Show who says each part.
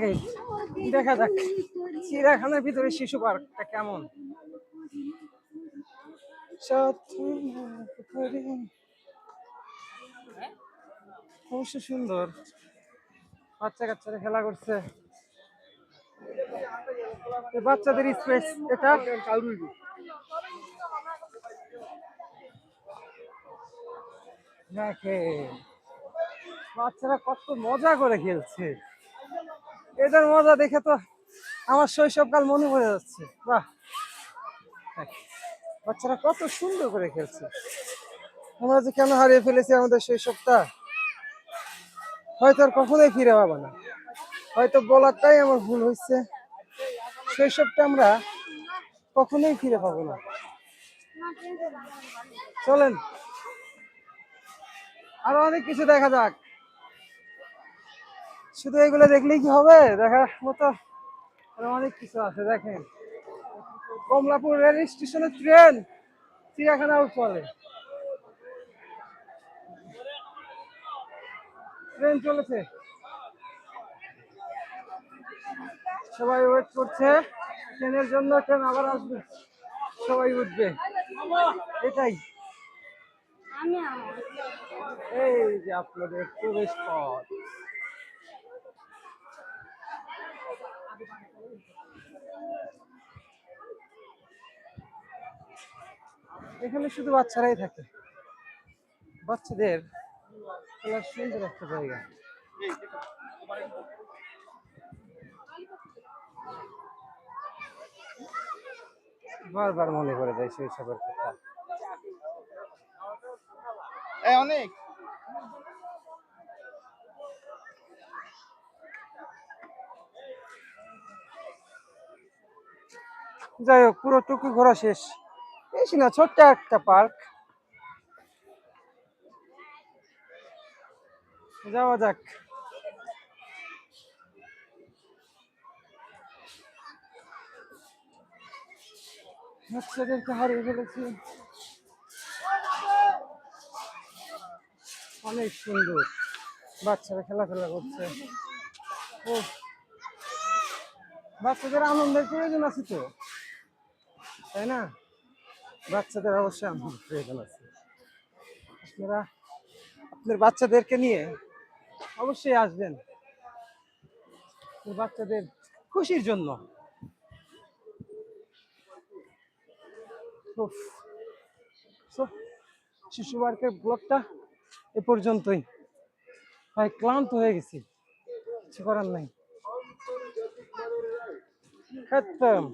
Speaker 1: Gate. দেখা যাক চিড়িয়াখানার ভিতরে শিশু পার্কটা কেমন। অবশ্য সুন্দর, বাচ্চা কাচ্চারা খেলা করছে, বাচ্চাদের স্পেস এটা। দেখে বাচ্চারা কত মজা করে খেলছে, এদের মজা দেখে তো আমার শৈশবকাল মনে পড়ে যাচ্ছে। বাহ, বাচ্চারা কত সুন্দর করে খেলছে। আমরা যে কেন হারিয়ে ফেলেছি আমাদের শৈশবটা, হয়তো আর কখনোই ফিরে পাবো না। হয়তো বলাটাই আমার ভুল হয়েছে, শৈশবটা আমরা কখনোই ফিরে পাবো না। চলেন আরো অনেক কিছু দেখা যাক, শুধু এগুলো দেখলেই কি হবে? দেখার মতো আরো অনেক কিছু আছে। দেখেন কমলাপুর রেল স্টেশনের ট্রেন চিড়িয়াখানাও চলে, ট্রেন চলেছে, সবাই ওয়েট করছে ট্রেনের জন্য, ট্রেন আবার আসবে, সবাই উঠবে, এটাই। এই যে আপনাদের প্রবেশ পথ, এখানে শুধু বাচ্চারাই থাকে, বাচ্চাদের খেলার সুন্দর একটা জায়গা। বারবার মনে করে যায় সেই সবের কথা। অনেক যাই হোক, পুরো টুকু ঘোরা শেষ। বেশি না, ছোট্ট একটা পার্ক, যাওয়া যাক। বাচ্চাদেরকে হারিয়ে ফেলেছি, অনেক সুন্দর, বাচ্চারা খেলাধুলা করছে। ও, বাচ্চাদের আনন্দের প্রয়োজন আছে তো, তাই না? বাচ্চাদের অবশ্যই আনন্দের প্রয়োজন আছে। আপনারা আপনার বাচ্চাদেরকে নিয়ে অবশ্যই আসবেন, বাচ্চাদের খুশির জন্য। শিশু পার্কের ব্লগটা এ পর্যন্তই। ভাই ক্লান্ত হয়ে গেছি, কিছু করার নাই, খতম।